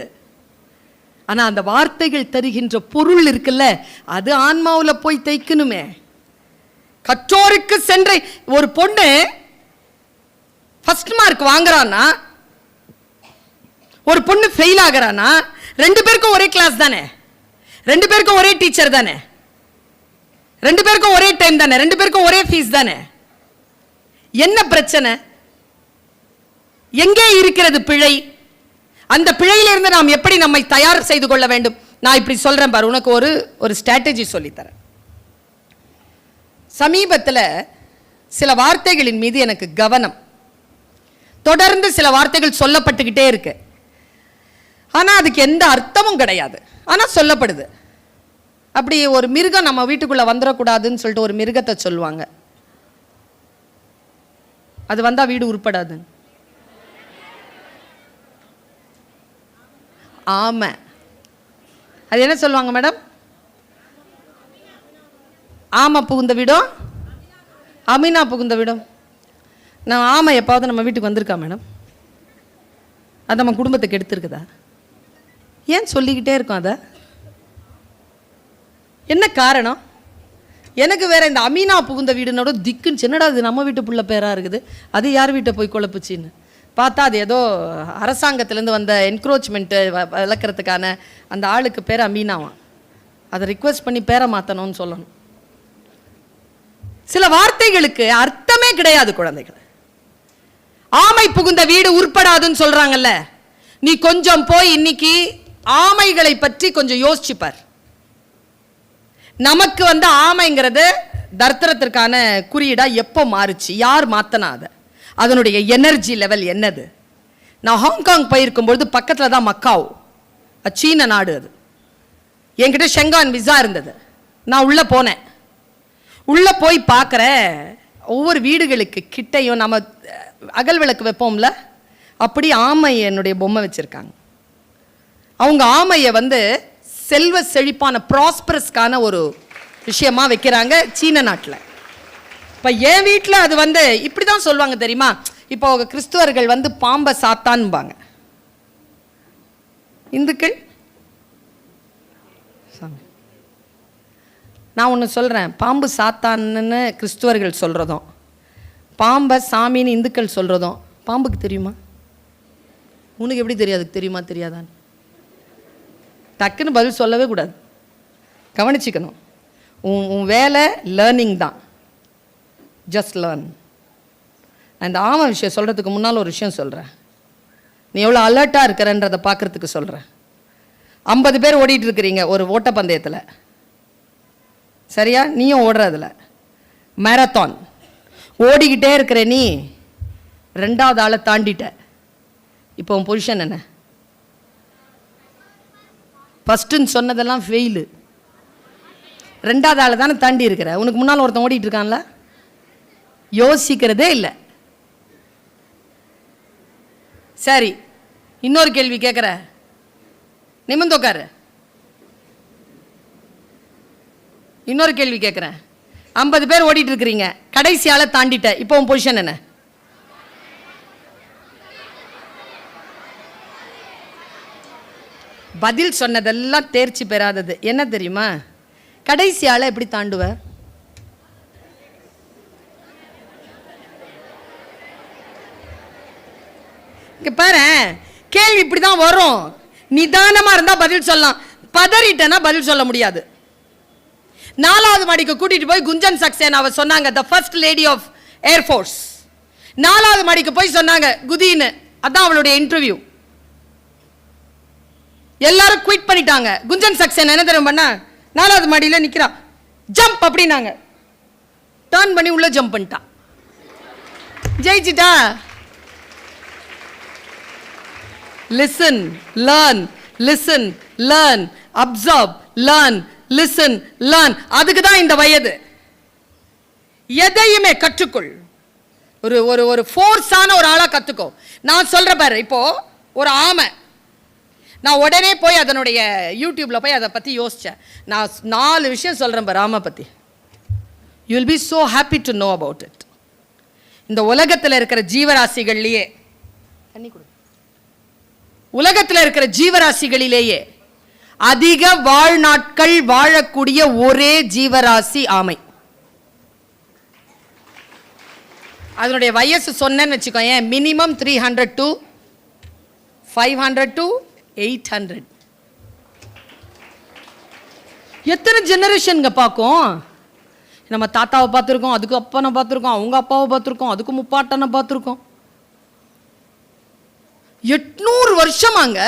ஆனால் அந்த வார்த்தைகள் தருகின்ற பொருள் இருக்குல்ல, அது ஆன்மாவில் போய் தைக்கணுமே. கற்றோருக்கு சென்ற ஒரு பொண்ணு ஃபர்ஸ்ட் மார்க் வாங்குறான்னா, ஒரு பொண்ணு ஃபெயில் ஆகிறானா, 2 பேருக்கும் ஒரே கிளாஸ் தானே, 2 பேருக்கும் ஒரே டீச்சர் தானே, 2 பேருக்கும் ஒரே டைம் தானே, 2 பேருக்கும் ஒரே ஃபீஸ் தானே. என்ன பிரச்சனை? எங்கே இருக்கிறது பிழை? அந்த பிழையிலிருந்து நாம் எப்படி நம்மை தயார் செய்து கொள்ள வேண்டும்? நான் இப்படி சொல்றேன் பாரு, உனக்கு ஒரு ஸ்ட்ராட்டஜி சொல்லித்தரேன். சமீபத்தில் சில வார்த்தைகளின் மீது எனக்கு கவனம், தொடர்ந்து சில வார்த்தைகள் சொல்லப்பட்டுக்கிட்டே இருக்கு. ஆனால் அதுக்கு எந்த அர்த்தமும் கிடையாது, ஆனால் சொல்லப்படுது. அப்படி ஒரு மிருகம் நம்ம வீட்டுக்குள்ளே வந்துடக்கூடாதுன்னு சொல்லிட்டு ஒரு மிருகத்தை சொல்லுவாங்க. அது வந்தால் வீடு உருப்படாது. ஆமை. அது என்ன சொல்லுவாங்க மேடம்? ஆமை புகுந்த வீடும் அமீனா புகுந்த வீடும். நான் ஆமை எப்பாவது நம்ம வீட்டுக்கு வந்திருக்கா மேடம்? அது நம்ம குடும்பத்தை கெடுத்துருக்குதா? ஏன் சொல்லிக்கிட்டே இருக்கோம்? அதை என்ன காரணம்? எனக்கு வேற இந்த அமீனா புகுந்த வீடுனோட திக்குன்னு சின்னடா, அது நம்ம வீட்டு புள்ள பேராக இருக்குது, அது யார் வீட்டை போய் குழப்புச்சின்னு பார்த்தா அது ஏதோ அரசாங்கத்திலேருந்து வந்த என்க்ரோச்மெண்ட்டு விளக்கிறதுக்கான அந்த ஆளுக்கு பேர் அமீனாவான். அதை ரிக்வெஸ்ட் பண்ணி பேரை மாற்றணும்னு சொல்லணும். சில வார்த்தைகளுக்கு அர்த்தமே கிடையாது குழந்தைகள். ஆமை புகுந்த வீடு உருப்படாதுன்னு சொல்றாங்கல்ல, நீ கொஞ்சம் போய் இன்னைக்கு ஆமைகளை பற்றி கொஞ்சம் யோசிச்சுப்பார். நமக்கு வந்து ஆமைங்கிறது தர்த்தரத்திற்கான குறியீடா எப்போ மாறுச்சு? யார் மாத்தனா? அதை அதனுடைய எனர்ஜி லெவல் என்னது? நான் ஹாங்காங் போயிருக்கும்பொழுது பக்கத்தில் தான் மக்காவ், சீன நாடு. அது என்கிட்ட ஷெங்கான் விசா இருந்தது. நான் உள்ளே போனேன். உள்ளே போய் பார்க்குறேன், ஒவ்வொரு வீடுகளுக்கு கிட்டையும் நம்ம அகல் விளக்கு வைப்போம்ல, அப்படி ஆமை என்னுடைய பொம்மை வச்சுருக்காங்க. அவங்க ஆமையை வந்து செல்வ செழிப்பான ப்ராஸ்பரஸ்க்கான ஒரு விஷயமா வைக்கிறாங்க சீன நாட்டில். இப்போ என் வீட்டில் அது வந்து இப்படி தான் சொல்லுவாங்க தெரியுமா? இப்போ கிறிஸ்துவர்கள் வந்து பாம்பை சாத்தான்பாங்க, இந்துக்கள். நான் ஒன்று சொல்கிறேன், பாம்பு சாத்தான்னு கிறிஸ்துவர்கள் சொல்கிறதும் பாம்பை சாமின்னு இந்துக்கள் சொல்கிறதும் பாம்புக்கு தெரியுமா? உனக்கு எப்படி தெரியாது? தெரியுமா தெரியாதான்னு டக்குன்னு பதில் சொல்லவே கூடாது, கவனிச்சுக்கணும். உன் வேலை லேர்னிங் தான், ஜஸ்ட் லேர்ன். அந்த ஆமை விஷயம் சொல்கிறதுக்கு முன்னால் ஒரு விஷயம் சொல்கிறேன். நீ எவ்வளோ அலர்ட்டாக இருக்கிறன்றதை பார்க்குறதுக்கு சொல்கிறேன். 50 பேர் ஓடிட்டு இருக்கிறீங்க ஒரு ஓட்டப்பந்தயத்தில், சரியா? நீயும் ஓடுறதில்ல, மேரத்தான் ஓடிக்கிட்டே இருக்கிற நீ 2வது ஆளை தாண்டிட்ட. இப்போ உன் பொசிஷன் என்ன? ஃபஸ்ட்டுன்னு சொன்னதெல்லாம் ஃபெயிலு. 2வது ஆளை தானே தாண்டி இருக்கிற. உனக்கு முன்னால் ஒருத்தன் ஓடிட்டு இருக்கான்ல, யோசிக்கிறதே இல்லை. சரி, இன்னொரு கேள்வி கேட்குற, நிமிர்ந்து உட்காரு. இன்னொரு கேள்வி கேட்குறேன். 50 பேர் ஓடிட்டு இருக்கிறீங்க, கடைசி ஆளை தாண்டிட்ட, இப்போ உன் பொசிஷன் என்ன? பதில் சொன்னதெல்லாம் தேர்ச்சி பெறாதது. என்ன தெரியுமா? கடைசி ஆளை எப்படி தாண்டுவ? இங்க பாரு, கேள்வி இப்படி தான் வரும். நிதானமா இருந்தா பதில் சொல்லலாம், பதறிட்டனா பதில் சொல்ல முடியாது. 4வது மாடிக்கு கூட்டிட்டு போய் குஞ்சன் சக்சேனாவை சொன்னாங்க, the first lady of air force. 4வது மாடிக்கு போய் சொன்னாங்க குதின்னு. அதான் அவளுடைய இன்டர்வியூ. எல்லாரும் குவிட் பண்ணிட்டாங்க. குஞ்சன் சக்சேனா என்ன தெரியும் பண்ணா, 4வது மாடியில் நிக்கிறா, ஜம்ப் அப்படின்னாங்க. டர்ன் பண்ணி உள்ள ஜம்ப் பண்ணிட்டா, ஜெயிச்சிட்டா. Listen, learn, listen, learn, observe, learn, listen, learn. அதுக்கு தான் இந்த வயது. எதையுமே கற்றுக்கொள். ஒரு ஒரு ஒரு ஃபோர்ஸான ஒரு ஆளா கத்துக்கோ. நான் சொல்ற பாரு, இப்போ ஒரு ஆமை, நான் உடனே போய் அதனுடைய யூடியூப்ல போய் அதை பற்றி யோசித்தேன். நான் 4 விஷயம் சொல்கிறேன் பாரு ஆமை பற்றி. You will be so happy to know about it. இந்த உலகத்தில் இருக்கிற ஜீவராசிகள்லேயே, உலகத்தில் இருக்கிற ஜீவராசிகளிலேயே அதிக வாழ்நாட்கள் வாழக்கூடிய ஒரே ஜீவராசி ஆமை. அதனுடைய வயசு சொன்னேன்னு வச்சுக்கோங்க, மினிமம் 300 to 500 to 800. எத்தனை ஜெனரேஷன்ங்க பார்க்கும். நம்ம தாத்தாவை பார்த்துருக்கோம், அதுக்கு அப்பனை பார்த்துருக்கோம், அவங்க அப்பாவை பார்த்துருக்கோம், அதுக்கு முப்பாட்டனை பார்த்துருக்கோம். 800 வருஷமாங்க.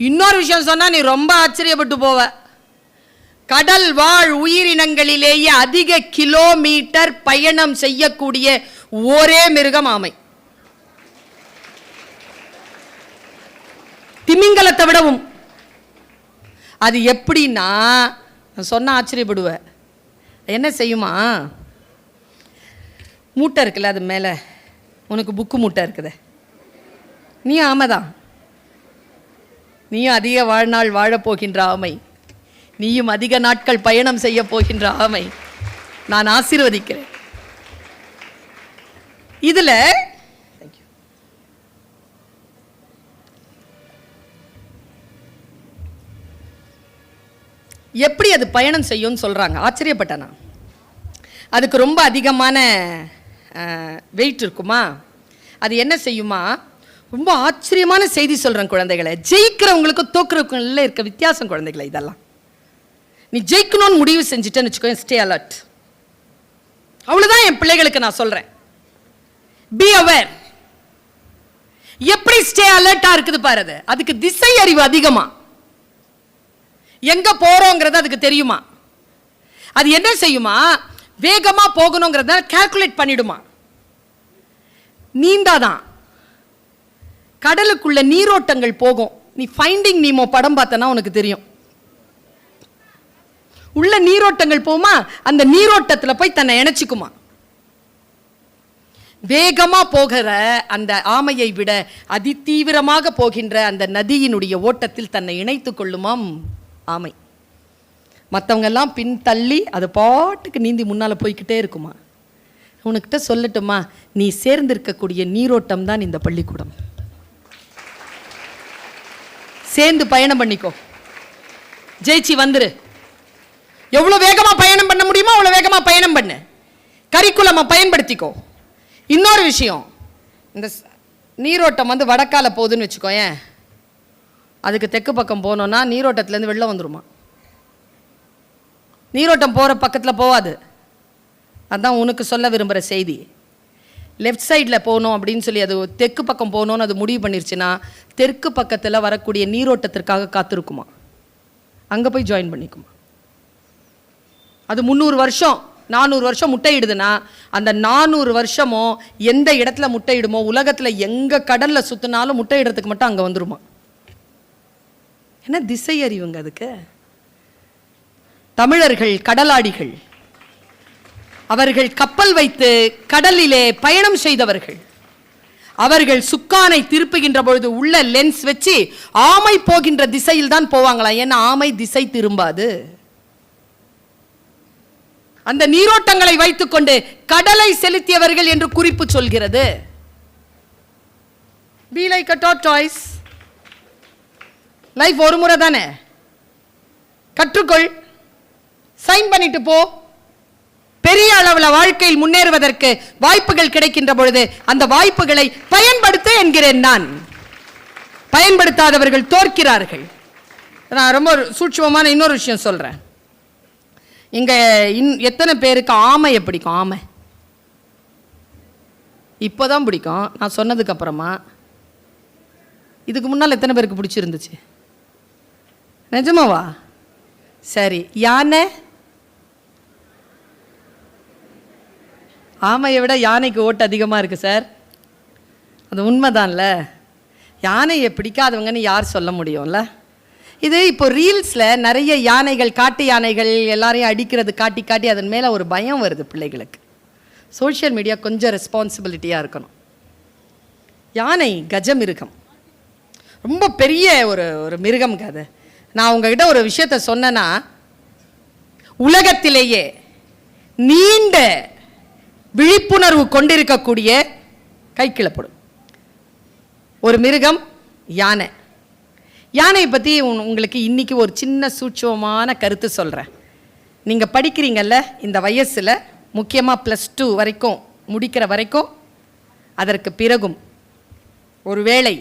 இன்னொரு விஷயம் சொன்னா நீ ரொம்ப ஆச்சரியப்பட்டு போவ. கடல் வாழ் உயிரினங்களிலேயே அதிக கிலோமீட்டர் பயணம் செய்யக்கூடிய ஒரே மிருகம் ஆமை. திமிங்கலத்தை விடவும். அது எப்படின்னா, சொன்ன ஆச்சரியப்படுவ. என்ன செய்யுமா, மூட்டை இருக்குல்ல, அது மேலே உனக்கு புக்கு மூட்டை இருக்குது, நீ ஆமைதான். நீயும் அதிக வாழ்நாள் வாழப்போகின்ற ஆமை, நீயும் அதிக நாட்கள் பயணம் செய்ய போகின்ற ஆமை. நான் ஆசீர்வதிக்கிறேன். இதுல எப்படி அது பயணம் செய்யும்னு சொல்றாங்க. ஆச்சரியப்பட்டேன் நான். அதுக்கு ரொம்ப அதிகமான வெயிட் இருக்குமா, அது என்ன செய்யுமா, ரொம்ப ஆச்சரியமான செய்தி சொல்கிறேன் குழந்தைகளை. ஜெயிக்கிறவங்களுக்கு தோக்குறவங்கள இருக்க வித்தியாசம் குழந்தைகளை. இதெல்லாம் நீ ஜெயிக்கணும்னு முடிவு செஞ்சுட்டேன்னு வச்சுக்கோ, ஸ்டே அலர்ட். அவ்வளோதான் என் பிள்ளைகளுக்கு நான் சொல்கிறேன். Be aware. எப்படி ஸ்டே அலர்ட்டாக இருக்குது பாரு. அதுக்கு திசை அறிவு அதிகமா, எங்க போறோங்கிறது அதுக்கு தெரியுமா. அது என்ன செய்யுமா, வேகமா போகணுங்கிறத கால்குலேட் பண்ணிடுமா. நீந்தாதான் கடலுக்குள்ள நீரோட்டங்கள் போகும். நீ ஃபைண்டிங் நீமோ படம் பார்த்தனா உனக்கு தெரியும். உள்ள நீரோட்டங்கள் போமா, அந்த நீரோட்டத்தில் போய் தன்னை இணைச்சிக்குமா. வேகமா போகிற அந்த ஆமையை விட அதிதீவிரமாக போகின்ற அந்த நதியினுடைய ஓட்டத்தில் தன்னை இணைத்துக் கொள்ளுமாம் ஆமை. மற்றவங்க எல்லாம் பின் தள்ளி அது பாட்டுக்கு நீந்தி முன்னால போய்கிட்டே இருக்குமா. உனக்கிட்ட சொல்லட்டுமா, நீ சேர்ந்திருக்கக்கூடிய நீரோட்டம் தான் இந்த பள்ளிக்கூடம். சேர்ந்து பயணம் பண்ணிக்கோ, ஜெயிச்சு வந்துரு. எவ்வளோ வேகமாக பயணம் பண்ண முடியுமோ அவ்வளோ வேகமாக பயணம் பண்ணு. கரிக்குலமை பயன்படுத்திக்கோ. இன்னொரு விஷயம், இந்த நீரோட்டம் வந்து வடக்கால போகுதுன்னு வச்சுக்கோயேன், அதுக்கு தெற்கு பக்கம் போனோன்னா நீரோட்டத்துலேருந்து வெளில வந்துருமா. நீரோட்டம் போகிற பக்கத்தில் போகாது. அதுதான் உனக்கு சொல்ல விரும்புகிற செய்தி. லெஃப்ட் சைடில் போகணும் அப்படின்னு சொல்லி அது தெற்கு பக்கம் போகணும்னு அது முடிவு பண்ணிருச்சுன்னா தெற்கு பக்கத்தில் வரக்கூடிய நீரோட்டத்திற்காக காத்திருக்குமா, அங்கே போய் ஜாயின் பண்ணிக்குமா. அது 300 வருஷம் 400 வருஷம் முட்டையிடுதுன்னா அந்த 400 வருஷமும் எந்த இடத்துல முட்டையிடுமோ உலகத்தில் எங்கே கடலில் சுற்றினாலும் முட்டையிடுறதுக்கு மட்டும் அங்கே வந்துருமா. என்ன திசை அறிவுங்க அதுக்கு. தமிழர்கள் கடலாடிகள், அவர்கள் கப்பல் வைத்து கடலிலே பயணம் செய்தவர்கள். அவர்கள் சுக்கானை திருப்புகின்ற பொழுது உள்ள லென்ஸ் வச்சு ஆமை போகின்ற திசையில் தான் போவாங்களாம். ஏன்னா ஆமை திசை திரும்பாது. அந்த நீரோட்டங்களை வைத்துக்கொண்டு கடலை செலுத்தியவர்கள் என்று குறிப்பு சொல்கிறது. Be like a tortoise. Life ஒரு முறை தானே, கற்றுக்கொள், சைன் பண்ணிட்டு போ. பெரிய அளவில் வாழ்க்கையில் முன்னேறுவதற்கு வாய்ப்புகள் கிடைக்கின்ற பொழுது அந்த வாய்ப்புகளை பயன்படுத்த என்கிறேன் நான். பயன்படுத்தாதவர்கள் தோற்கிறார்கள். நான் ரொம்ப சூட்சமமான இன்னொரு விஷயம் சொல்றேன். இங்க எத்தனை பேருக்கு ஆமையை பிடிக்கும்? ஆமை இப்போதான் பிடிக்கும். நான் சொன்னதுக்கு அப்புறமா. இதுக்கு முன்னால் எத்தனை பேருக்கு பிடிச்சிருந்துச்சு? நிஜமாவா? சரி, யானை? ஆமையை விட யானைக்கு ஓட்டு அதிகமாக இருக்குது சார். அது உண்மைதான்ல. யானையை பிடிக்காதவங்கன்னு யார் சொல்ல முடியும்ல? இது இப்போ ரீல்ஸில் நிறைய யானைகள், காட்டு யானைகள் எல்லாரையும் அடிக்கிறது காட்டி காட்டி அதன் மேலே ஒரு பயம் வருது பிள்ளைகளுக்கு. சோஷியல் மீடியா கொஞ்சம் ரெஸ்பான்சிபிலிட்டியாக இருக்கணும். யானை கஜமிருகம், ரொம்ப பெரிய ஒரு மிருகம்ங்க அது. நான் உங்ககிட்ட ஒரு விஷயத்த சொன்னேன்னா, உலகத்திலேயே நீண்ட விழிப்புணர்வு கொண்டிருக்கக்கூடிய கைக்கிழப்படும் ஒரு மிருகம் யானை. யானையை பற்றி உங்களுக்கு இன்னைக்கு ஒரு சின்ன சூட்சமான கருத்து சொல்கிறேன். நீங்கள் படிக்கிறீங்கல்ல இந்த வயசில், முக்கியமாக +2 வரைக்கும் முடிக்கிற வரைக்கும், அதற்கு பிறகும் ஒருவேளை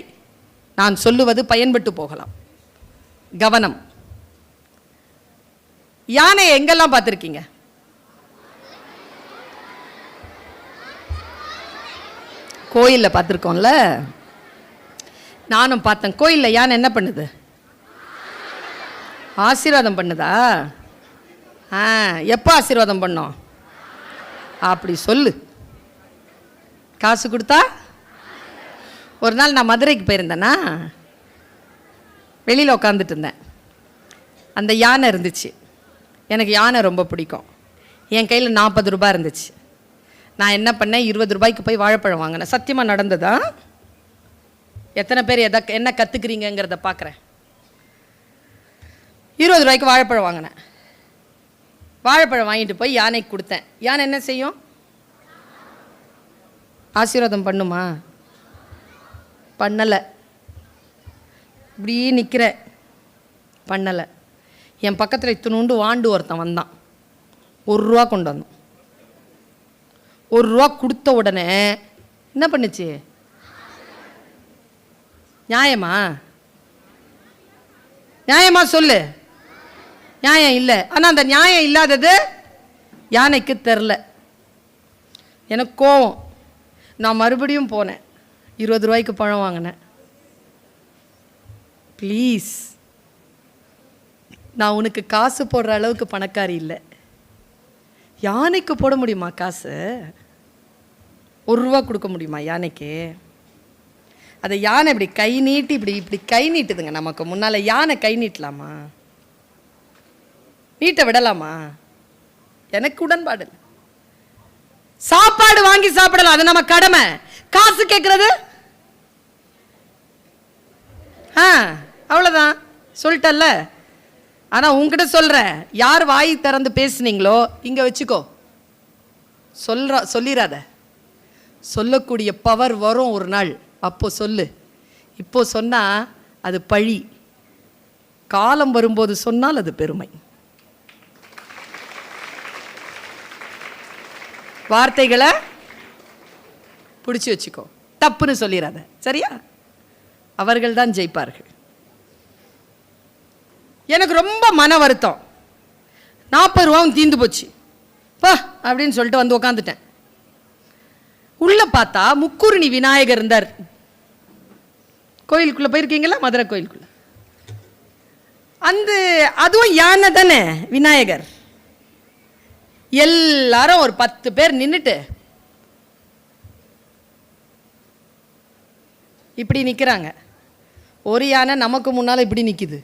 நான் சொல்லுவது பயன்பட்டு போகலாம். கவனம். யானையை எங்கெல்லாம் பார்த்துருக்கீங்க? கோயிலில் பார்த்துருக்கோம்ல. நானும் பார்த்தேன். கோயிலில் யானை என்ன பண்ணுது? ஆசீர்வாதம் பண்ணுதா? எப்போ ஆசீர்வாதம் பண்ணோம்? அப்படி சொல்லு. காசு கொடுத்தா? ஒரு நாள் நான் மதுரைக்கு போயிருந்தேன்னா, வெளியில் உட்காந்துட்டு இருந்தேன். அந்த யானை இருந்துச்சு. எனக்கு யானை ரொம்ப பிடிக்கும். என் கையில் 40 ரூபாய் இருந்துச்சு. நான் என்ன பண்ணேன், 20 ரூபாய்க்கு போய் வாழைப்பழம் வாங்கினேன். சத்தியமாக நடந்ததா? எத்தனை பேர் என்ன கற்றுக்குறீங்கிறத பார்க்குறேன். 20 ரூபாய்க்கு வாழைப்பழம் வாங்கினேன். வாழைப்பழம் வாங்கிட்டு போய் யானைக்கு கொடுத்தேன். யானை என்ன செய்யும்? ஆசீர்வாதம் பண்ணுமா? பண்ணலை. இப்படி நிற்கிறேன், பண்ணலை. என் பக்கத்தில் இத்தினூண்டு வாண்டு ஒருத்தன் வந்தான். 1 ரூபா கொண்டு வந்தான். 1 ரூபா கொடுத்த உடனே என்ன பண்ணுச்சு? நியாயமா? நியாயமா சொல்லு. நியாயம் இல்லை. ஆனால் அந்த நியாயம் இல்லாதது யானைக்கு தெரில. எனக்கு கோவம். நான் மறுபடியும் போனேன், 20 ரூபாய்க்கு பழம் வாங்கினேன். ப்ளீஸ், நான் உனக்கு காசு போடுற அளவுக்கு பணக்காரி இல்லை. யானைக்கு போட முடியுமா காசு? 1 ரூபா கொடுக்க முடியுமா யானைக்கு? அதை யானை இப்படி கை நீட்டி இப்படி கை நீட்டுதுங்க நமக்கு முன்னால். யானை கை நீட்டலாமா? நீட்ட விடலாமா? எனக்கு உடன்பாடு. சாப்பாடு வாங்கி சாப்பிடலாம், அது நம்ம கடமை. காசு கேட்கறது அவ்வளோதான், சொல்லிட்டல்ல. ஆனால் உங்ககிட்ட சொல்கிறேன், யார் வாய் திறந்து பேசுனீங்களோ இங்கே வச்சுக்கோ. சொல்லிடாத. சொல்லக்கூடிய பவர் வரும் ஒரு நாள், அப்போ சொல்லு. இப்போ சொன்னால் அது பழி. காலம் வரும்போது சொன்னால் அது பெருமை. வார்த்தைகளை பிடிச்சி வச்சுக்கோ, தப்புன்னு சொல்லிடாத. சரியா? அவர்கள் தான் ஜெயிப்பார்கள். எனக்கு ரொம்ப மன வருத்தம். 40 ரூபாவும் தீந்து போச்சு பா அப்படின்னு சொல்லிட்டு வந்து உக்காந்துட்டேன். உள்ள பார்த்தா முக்குருணி விநாயகர் இருந்தார். கோயிலுக்குள்ள போயிருக்கீங்களா? மதுரை கோயிலுக்குள்ள அதுவும் யானை தானே விநாயகர். எல்லாரும் ஒரு 10 பேர் நின்னுட்டு இப்படி நிக்கிறாங்க. ஒரு யானை நமக்கு முன்னால இப்படி நிக்குது,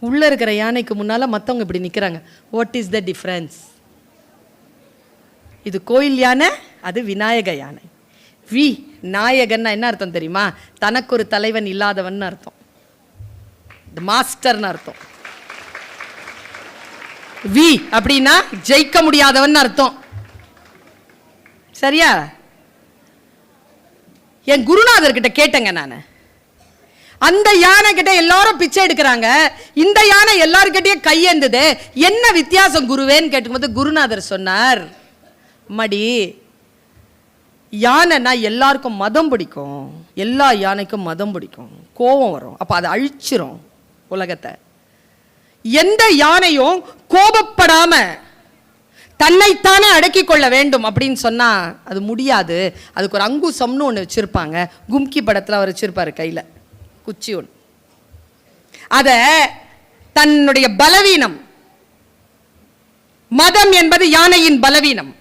உள்ள இருக்கிற யானைக்கு முன்னால மற்றவங்க இப்படி நிக்கிறாங்க. What is the difference? இது கோயில் யானை, அது விநாயக யானை. நாயகன்னா என்ன அர்த்தம் தெரியுமா? தனக்கு ஒரு தலைவன் இல்லாதவன் அர்த்தம், மாஸ்டர்னு அர்த்தம். அப்படின்னா ஜெயிக்க முடியாதவன் அர்த்தம். சரியா? என் குருநாதர் கிட்ட கேட்டேங்க நான், அந்த யானை கிட்ட எல்லாரும் பிச்சை எடுக்கிறாங்க, இந்த யானை எல்லாருக்கிட்டையும் கையேந்தது, என்ன வித்தியாசம் குருவேன்னு கேட்டுக்கும்போது குருநாதர் சொன்னார், மடி யானைனா எல்லாருக்கும் மதம் பிடிக்கும், எல்லா யானைக்கும் மதம் பிடிக்கும், கோபம் வரும், அப்போ அதை அழிச்சிரும் உலகத்தை. எந்த யானையும் கோபப்படாம தன்னைத்தானே அடக்கி கொள்ள வேண்டும் அப்படின்னு சொன்னா அது முடியாது. அதுக்கு ஒரு அங்குசம்னு ஒன்று வச்சிருப்பாங்க. கும்கி படத்தில் அவர் வச்சிருப்பாரு கையில் குச்சி ஒன்று. அத தன்னுடைய பலவீனம், மதம் என்பது யானையின் பலவீனம்.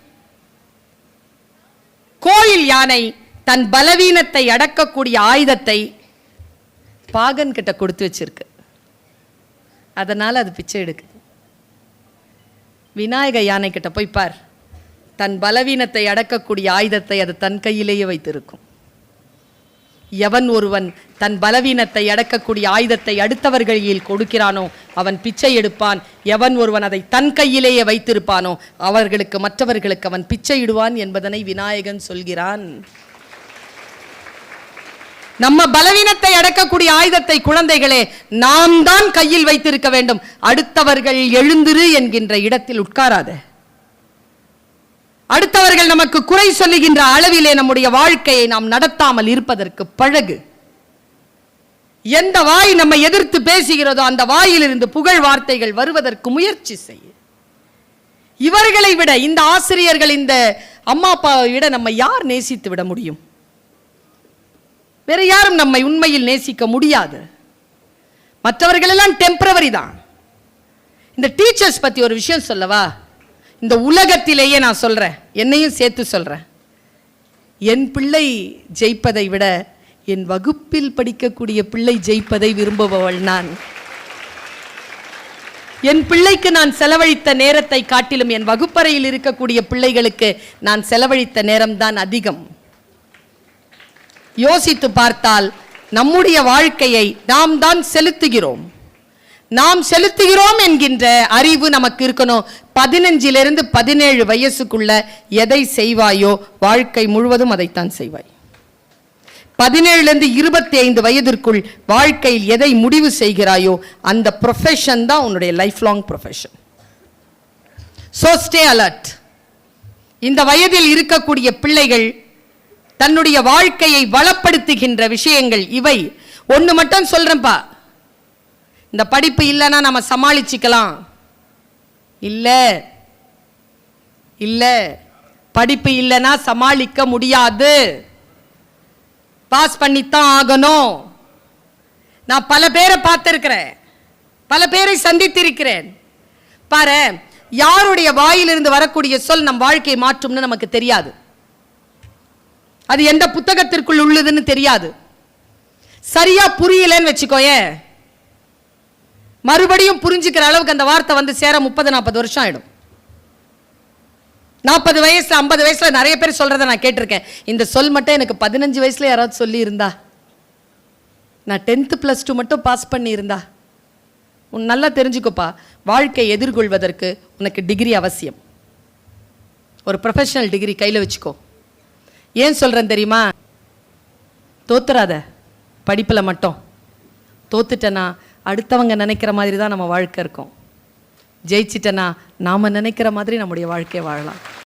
கோயில் யானை தன் பலவீனத்தை அடக்கக்கூடிய ஆயுதத்தை பாகன் கிட்ட கொடுத்து வச்சிருக்கு. அதனால அது பிச்சை எடுக்குது. விநாயக யானை கிட்ட போய் பார், தன் பலவீனத்தை அடக்கக்கூடிய ஆயுதத்தை அது தன் கையிலேயே வைத்திருக்கும். எவன் ஒருவன் தன் பலவீனத்தை அடக்கக்கூடிய ஆயுதத்தை அடுத்தவர்களில் கொடுக்கிறானோ அவன் பிச்சை எடுப்பான். எவன் ஒருவன் அதை தன் கையிலேயே வைத்திருப்பானோ அவர்களுக்கு, மற்றவர்களுக்கு அவன் பிச்சை இடுவான் என்பதனை விநாயகன் சொல்கிறான். நம்ம பலவீனத்தை அடக்கக்கூடிய ஆயுதத்தை குழந்தைகளே நாம் தான் கையில் வைத்திருக்க வேண்டும். அடுத்தவர்கள் எழுந்திரு என்கின்ற இடத்தில் உட்காராத. அடுத்தவர்கள் நமக்கு குறை சொல்லுகின்ற அளவிலே நம்முடைய வாழ்க்கையை நாம் நடத்தாமல் இருப்பதற்கு பழகு. எந்த வாய் நம்ம எதிர்த்து பேசுகிறதோ அந்த வாயிலிருந்து புகழ் வார்த்தைகள் வருவதற்கு முயற்சி செய்ய. இவர்களை விட, இந்த ஆசிரியர்கள், இந்த அம்மா அப்பாவை விட நம்ம யார் நேசித்து விட முடியும்? வேற யாரும் நம்மை உண்மையில் நேசிக்க முடியாது. மற்றவர்கள் எல்லாம் டெம்பரவரி தான். இந்த டீச்சர்ஸ் பத்தி ஒரு விஷயம் சொல்லவா? இந்த உலகத்திலேயே நான் சொல்றேன், என்னையும் சேர்த்து சொல்றேன், என் பிள்ளை ஜெயிப்பதை விட என் வகுப்பில் படிக்கக்கூடிய பிள்ளை ஜெயிப்பதை விரும்புபவள் நான். என் பிள்ளைக்கு நான் செலவழித்த நேரத்தை காட்டிலும் என் வகுப்பறையில் இருக்கக்கூடிய பிள்ளைகளுக்கு நான் செலவழித்த நேரம்தான் அதிகம். யோசித்து பார்த்தால் நம்முடைய வாழ்க்கையை நாம் தான் செலுத்துகிறோம். நாம் செலுத்துகிறோம் என்கின்ற அறிவு நமக்கு இருக்கணும். 15 to 17 வயசுக்குள்ள எதை செய்வாயோ வாழ்க்கை முழுவதும் அதைத்தான் செய்வாய். 17 to 25 வயதிற்குள் வாழ்க்கையில் எதை முடிவு செய்கிறாயோ அந்த ப்ரொஃபஷன் தான் உன்னுடைய life long profession. So stay alert. இந்த வயதில் இருக்கக்கூடிய பிள்ளைகள் தன்னுடைய வாழ்க்கையை வளப்படுத்துகின்ற விஷயங்கள் இவை. ஒன்று மட்டும் சொல்றேன்ப்பா, இந்த படிப்பு இல்லைன்னா நம்ம சமாளிச்சுக்கலாம். இல்ல படிப்பு இல்லைன்னா சமாளிக்க முடியாது. பாஸ் பண்ணித்தான் ஆகணும். நான் பல பேரை பார்த்திருக்கிறேன், பல பேரை சந்தித்திருக்கிறேன். பாரு, யாருடைய வாயிலிருந்து வரக்கூடிய சொல் நம் வாழ்க்கையை மாற்றும்னு நமக்கு தெரியாது. அது எந்த புத்தகத்திற்குள் உள்ளதுன்னு தெரியாது. சரியா புரியலன்னு வச்சுக்கோயே, மறுபடியும் புரிஞ்சுக்கிற அளவுக்கு அந்த வார்த்தை வந்து சேர 30-40 வருஷம் ஆயிடும். 40 வயசுல 50 வயசுல நிறைய பேர் சொல்றதை நான் கேட்டிருக்கேன். இந்த சொல் மட்டும் எனக்கு 15 வயசுல யாராவது சொல்லி இருந்தா, நான் 10th +2 மட்டும் பாஸ் பண்ணி இருந்தா. உன் நல்லா தெரிஞ்சுக்கோப்பா, வாழ்க்கை எதிர்கொள்வதற்கு உனக்கு டிகிரி அவசியம். ஒரு ப்ரொஃபஷனல் டிகிரி கையில் வச்சுக்கோ. ஏன் சொல்றேன் தெரியுமா? தோத்துறாத படிப்பில் மட்டும். தோத்துட்டனா அடுத்தவங்க நினைக்கிற மாதிரி தான் நம்ம வாழ்க்கை இருக்கும். ஜெயிச்சிட்டனா நாம நினைக்கிற மாதிரி நம்முடைய வாழ்க்கையை வாழலாம்.